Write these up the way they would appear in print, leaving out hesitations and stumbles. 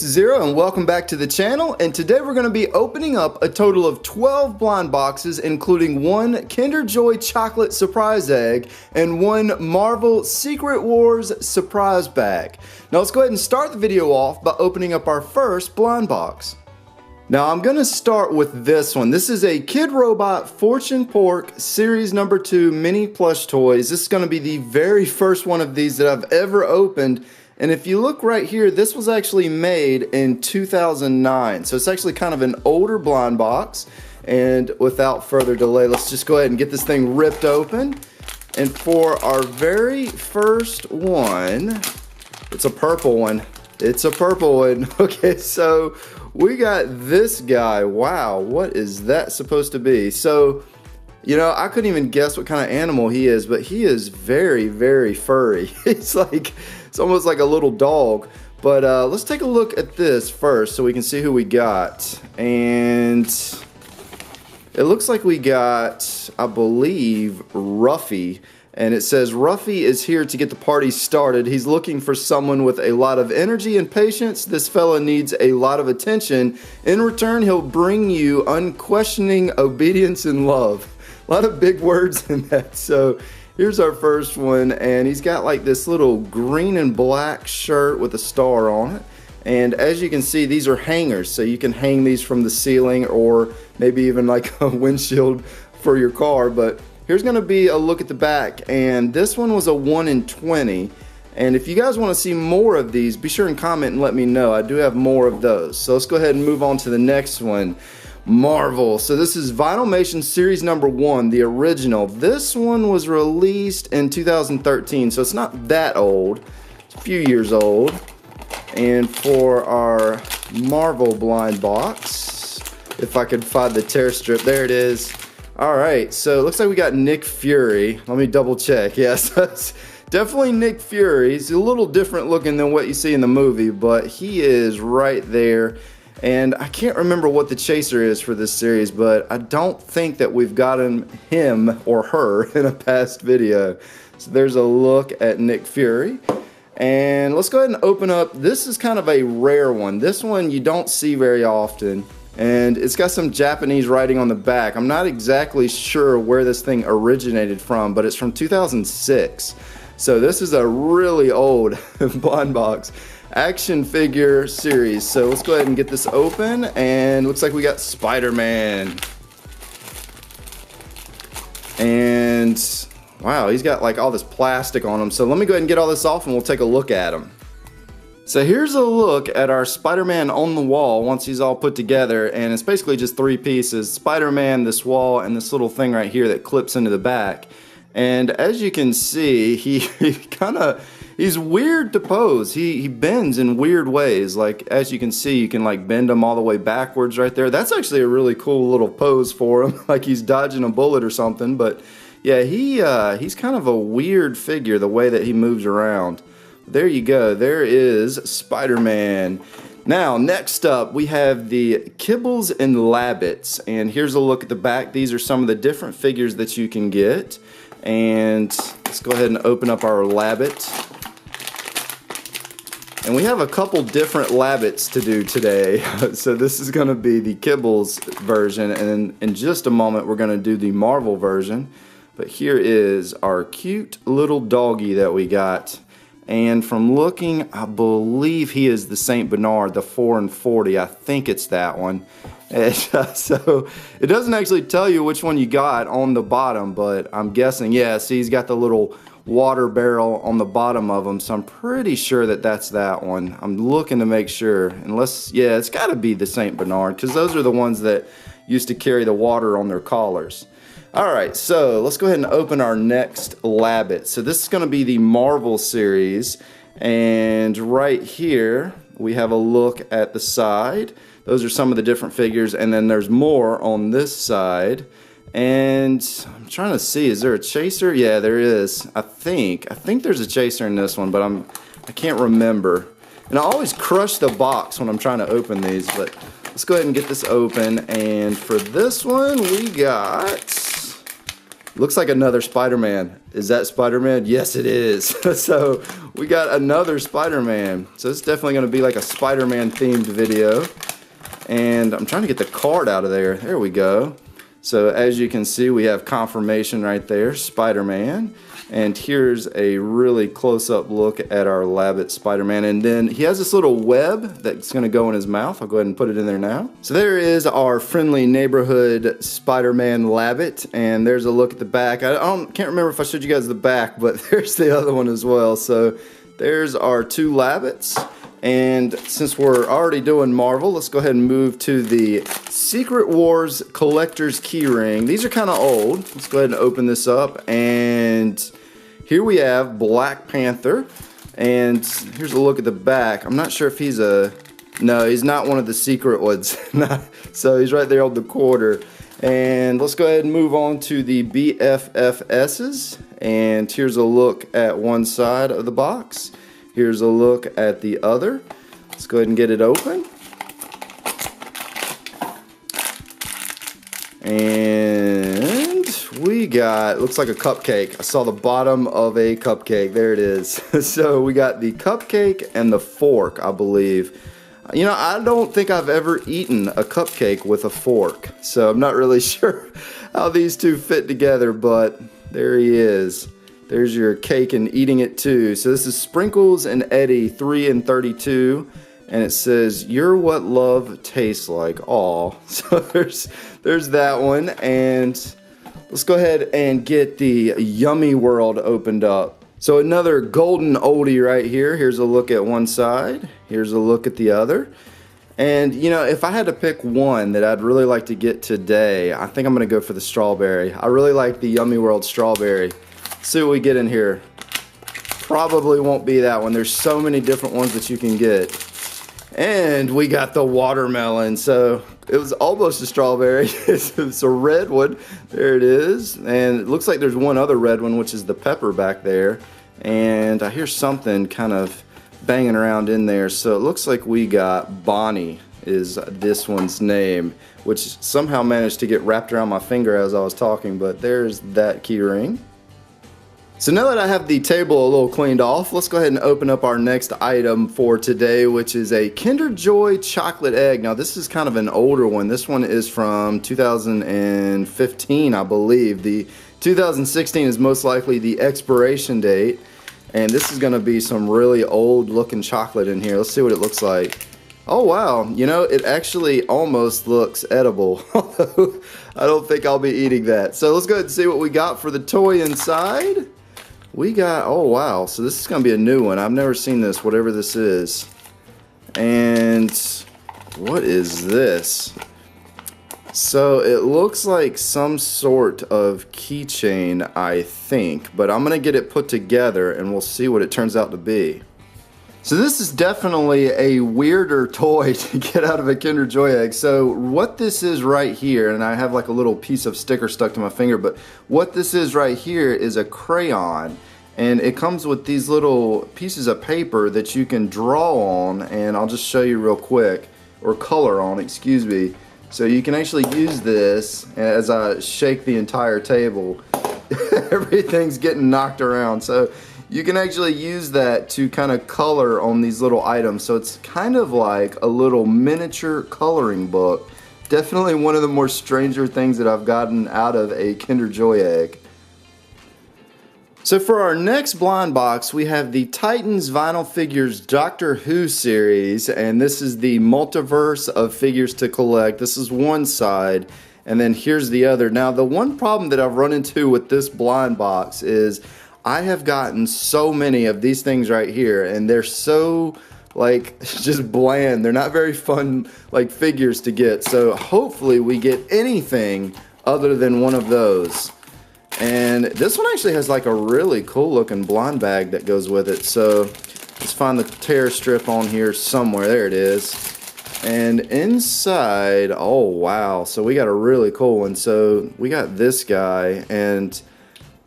this is ZerO and welcome back to the channel, and today we're going to be opening up a total of 12 blind boxes, including one Kinder Joy chocolate surprise egg and one Marvel Secret Wars surprise bag. Now let's go ahead and start the video off by opening up our first blind box. Now I'm going to start with this one. This is a Kidrobot Fortune Pork Series number 2 mini plush toys. This is going to be the very first one of these that I've ever opened. And if you look right here, this was actually made in 2009. So it's actually kind of an older blind box. And without further delay, let's just go ahead and get this thing ripped open. And for our very first one, it's a purple one. It's a purple one. Okay, so we got this guy. Wow, what is that supposed to be? So, you know, I couldn't even guess what kind of animal he is, but he is very, very furry. It's almost like a little dog. But let's take a look at this first so we can see who we got. And it looks like we got, I believe, Ruffy. And it says, Ruffy is here to get the party started. He's looking for someone with a lot of energy and patience. This fella needs a lot of attention. In return, he'll bring you unquestioning obedience and love. A lot of big words in that. So here's our first one, and he's got like this little green and black shirt with a star on it. And as you can see, these are hangers, so you can hang these from the ceiling or maybe even like a windshield for your car. But here's going to be a look at the back, and this one was a 1 in 20. And if you guys want to see more of these, be sure and comment and let me know. I do have more of those. So let's go ahead and move on to the next one. Marvel. So this is Vinylmation Series number 1, the original. This one was released in 2013, so it's not that old. It's a few years old. And for our Marvel blind box, if I could find the tear strip, there it is. Alright, so it looks like we got Nick Fury. Let me double check. Yes, that's definitely Nick Fury. He's a little different looking than what you see in the movie, but he is right there. And I can't remember what the chaser is for this series, but I don't think that we've gotten him or her in a past video. So there's a look at Nick Fury. And let's go ahead and open up. This is kind of a rare one. This one you don't see very often. And it's got some Japanese writing on the back. I'm not exactly sure where this thing originated from, but it's from 2006. So this is a really old blind box action figure series. So let's go ahead and get this open, and looks like we got Spider-Man. And wow, he's got like all this plastic on him. So let me go ahead and get all this off and we'll take a look at him. So here's a look at our Spider-Man on the wall once he's all put together, and it's basically just 3 pieces. Spider-Man, this wall, and this little thing right here that clips into the back. And as you can see, he's weird to pose. He bends in weird ways. Like, as you can see, you can like bend him all the way backwards right there. That's actually a really cool little pose for him, like he's dodging a bullet or something. But yeah, he's kind of a weird figure, the way that he moves around. There you go. There is Spider-Man. Now, next up, we have the Kibbles and Labbits. And here's a look at the back. These are some of the different figures that you can get. And let's go ahead and open up our Labbit. And we have a couple different Labbits to do today. So this is going to be the Kibbles version, and in just a moment we're going to do the Marvel version. But here is our cute little doggy that we got. And from looking, I believe he is the St. Bernard, the 4 and 40. I think it's that one. And, so it doesn't actually tell you which one you got on the bottom, but I'm guessing, yeah, see, he's got the little water barrel on the bottom of him, so I'm pretty sure that that's that one. I'm looking to make sure, unless, yeah, it's got to be the St. Bernard, because those are the ones that used to carry the water on their collars. Alright, so let's go ahead and open our next Labbit. So this is going to be the Marvel series, and right here we have a look at the side. Those are some of the different figures, and then there's more on this side. And I'm trying to see, is there a chaser? Yeah, there is. I think there's a chaser in this one, but I can't remember. And I always crush the box when I'm trying to open these, but let's go ahead and get this open. And for this one, we got, looks like another Spider-Man. Is that Spider-Man? Yes, it is. So we got another Spider-Man. So it's definitely going to be like a Spider-Man themed video. And I'm trying to get the card out of there. There we go. So as you can see, we have confirmation right there, Spider-Man. And here's a really close-up look at our Labbit Spider-Man. And then he has this little web that's going to go in his mouth. I'll go ahead and put it in there now. So there is our friendly neighborhood Spider-Man Labbit. And there's a look at the back. I can't remember if I showed you guys the back, but there's the other one as well. So there's our two Labbits. And since we're already doing Marvel, let's go ahead and move to the Secret Wars Collector's Keyring. These are kind of old. Let's go ahead and open this up. And here we have Black Panther. And here's a look at the back. I'm not sure if he's a... No, he's not one of the secret ones. So he's right there on the quarter. And let's go ahead and move on to the BFFS's. And here's a look at one side of the box. Here's a look at the other. Let's go ahead and get it open. And we got, looks like a cupcake. I saw the bottom of a cupcake. There it is. So we got the cupcake and the fork, I believe. You know, I don't think I've ever eaten a cupcake with a fork. So I'm not really sure how these two fit together, but there he is. There's your cake and eating it too. So this is Sprinkles and Eddie 3 and 32. And it says, "You're what love tastes like." Aw. So there's that one. And let's go ahead and get the Yummy World opened up. So another golden oldie right here. Here's a look at one side. Here's a look at the other. And you know, if I had to pick one that I'd really like to get today, I think I'm gonna go for the strawberry. I really like the Yummy World strawberry. See what we get in here. Probably won't be that one. There's so many different ones that you can get. And we got the watermelon. So it was almost a strawberry. It's a red one. There it is. And it looks like there's one other red one, which is the pepper back there. And I hear something kind of banging around in there. So it looks like we got Bonnie is this one's name, which somehow managed to get wrapped around my finger as I was talking. But there's that key ring. So now that I have the table a little cleaned off, let's go ahead and open up our next item for today, which is a Kinder Joy chocolate egg. Now this is kind of an older one. This one is from 2015, I believe. The 2016 is most likely the expiration date. And this is going to be some really old looking chocolate in here. Let's see what it looks like. Oh wow, you know, it actually almost looks edible. Although I don't think I'll be eating that. So let's go ahead and see what we got for the toy inside. We got, oh wow, so this is going to be a new one. I've never seen this, whatever this is. And what is this? So it looks like some sort of keychain, I think. But I'm going to get it put together and we'll see what it turns out to be. So this is definitely a weirder toy to get out of a Kinder Joy egg. So what this is right here, and I have like a little piece of sticker stuck to my finger, but what this is right here is a crayon. And it comes with these little pieces of paper that you can draw on, and I'll just show you real quick, or color on, excuse me. So you can actually use this as I shake the entire table. Everything's getting knocked around. So you can actually use that to kind of color on these little items. So it's kind of like a little miniature coloring book. Definitely one of the more stranger things that I've gotten out of a Kinder Joy egg. So for our next blind box, we have the Titans Vinyl Figures Doctor Who series. And this is the multiverse of figures to collect. This is one side. And then here's the other. Now the one problem that I've run into with this blind box is I have gotten so many of these things right here, and they're so like just bland. They're not very fun like figures to get. So hopefully we get anything other than one of those. And this one actually has like a really cool looking blind bag that goes with it. So let's find the tear strip on here somewhere. There it is. And inside, oh wow, so we got a really cool one. So we got this guy, and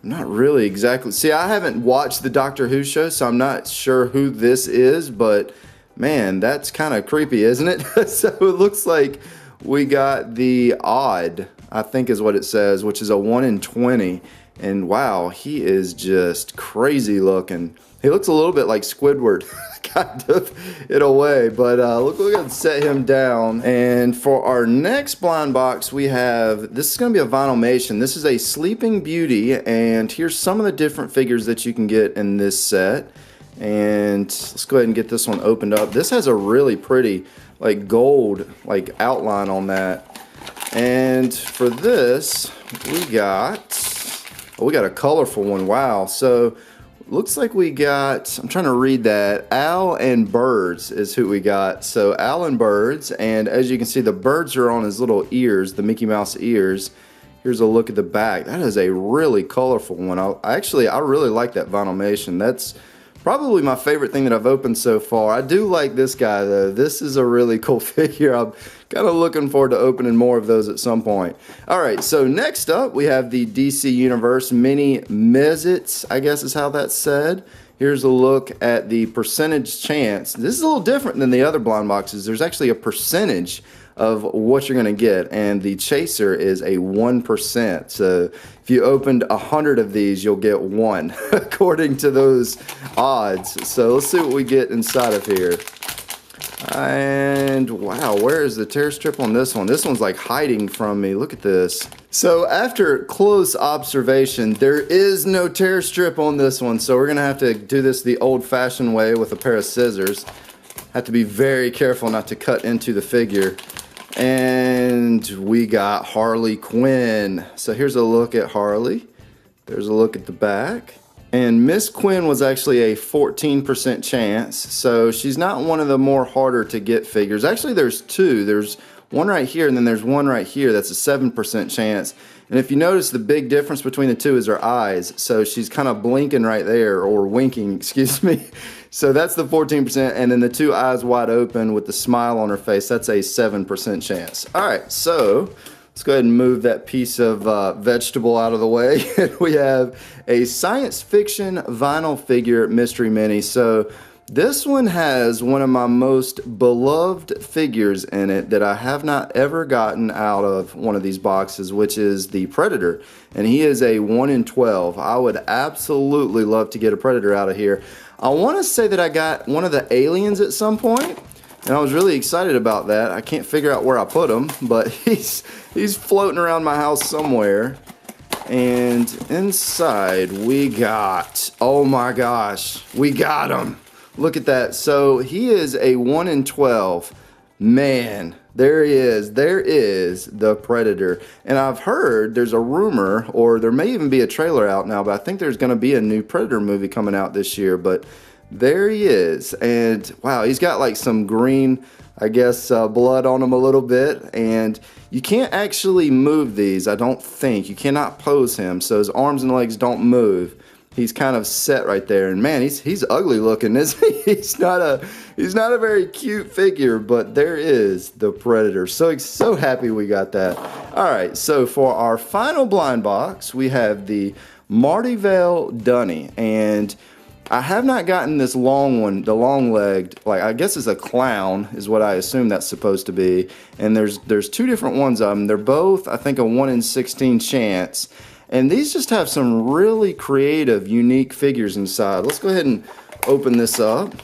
I'm not really exactly, see, I haven't watched the Doctor Who show, so I'm not sure who this is, but man, that's kind of creepy, isn't it? So it looks like we got the odd I think is what it says, which is a 1 in 20. And wow, he is just crazy looking. He looks a little bit like Squidward, kind of, in a way. But look, we're going to set him down. And for our next blind box, we have, this is going to be a Vinylmation. This is a Sleeping Beauty, and here's some of the different figures that you can get in this set. And let's go ahead and get this one opened up. This has a really pretty, like, gold, like, outline on that. And for this, we got a colorful one. Wow. So looks like we got, I'm trying to read that, Al and Birds is who we got. So Al and Birds, and as you can see, the birds are on his little ears, the Mickey Mouse ears. Here's a look at the back. That is a really colorful one. I really like that Vinylmation. That's probably my favorite thing that I've opened so far. I do like this guy though. This is a really cool figure. I'm kind of looking forward to opening more of those at some point. Alright, so next up we have the DC Universe Mini Mezits, I guess is how that's said. Here's a look at the percentage chance. This is a little different than the other blind boxes. There's actually a percentage of what you're going to get, and the chaser is a 1%. So if you opened 100 of these, you'll get one according to those odds. So let's see what we get inside of here. And wow, where is the tear strip on this one? This one's like hiding from me. Look at this. So after close observation, there is no tear strip on this one. So we're gonna have to do this the old-fashioned way with a pair of scissors. Have to be very careful not to cut into the figure. And we got Harley Quinn. So here's a look at Harley. There's a look at the back. And Miss Quinn was actually a 14% chance. So she's not one of the more harder to get figures. Actually, there's two. There's one right here, and then there's one right here that's a 7% chance. And if you notice, the big difference between the two is her eyes. So she's kind of blinking right there, or winking, excuse me. So that's the 14%, and then the two eyes wide open with the smile on her face, that's a 7% chance. Alright, so let's go ahead and move that piece of vegetable out of the way. We have a science fiction vinyl figure mystery mini. So this one has one of my most beloved figures in it that I have not ever gotten out of one of these boxes, which is the Predator. And he is a 1 in 12. I would absolutely love to get a Predator out of here. I want to say that I got one of the aliens at some point, and I was really excited about that. I can't figure out where I put him, but he's floating around my house somewhere. And inside we got, oh my gosh, we got him. Look at that. So he is a 1 in 12. Man, there he is. There is the Predator. And I've heard there's a rumor, or there may even be a trailer out now, but I think there's going to be a new Predator movie coming out this year. But there he is. And wow, he's got like some green, I guess, blood on him a little bit. And you can't actually move these, I don't think. You cannot pose him, so his arms and legs don't move. He's kind of set right there, and man, he's ugly looking, isn't he? He's not a very cute figure, but there is the Predator. So happy we got that. All right, so for our final blind box, we have the Jester Donny, and I have not gotten this long one, the long-legged, like I guess it's a clown, is what I assume that's supposed to be. And there's two different ones of them. They're both, I think, a 1 in 16 chance. And these just have some really creative, unique figures inside. Let's go ahead and open this up.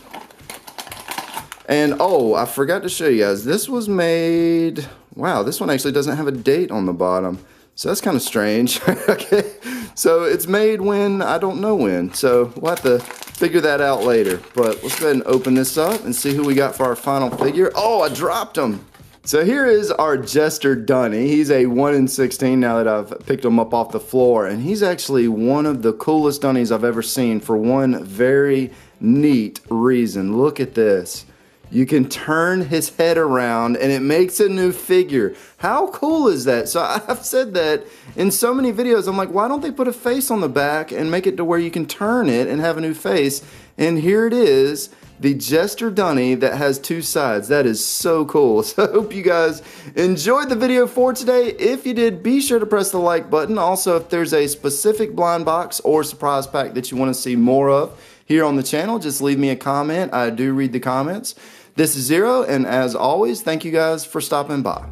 And oh, I forgot to show you guys, this was made, wow, this one actually doesn't have a date on the bottom. So that's kind of strange. Okay, so it's made when, I don't know when. So we'll have to figure that out later. But let's go ahead and open this up and see who we got for our final figure. Oh, I dropped him. So here is our Jester Donny. He's a 1 in 16 now that I've picked him up off the floor. And he's actually one of the coolest Donnies I've ever seen for one very neat reason. Look at this. You can turn his head around and it makes a new figure. How cool is that? So I've said that in so many videos. I'm like, why don't they put a face on the back and make it to where you can turn it and have a new face? And here it is. The Jester Donny that has two sides. That is so cool. So I hope you guys enjoyed the video for today. If you did, be sure to press the like button. Also, if there's a specific blind box or surprise pack that you want to see more of here on the channel, just leave me a comment. I do read the comments. This is ZerO, and as always, thank you guys for stopping by.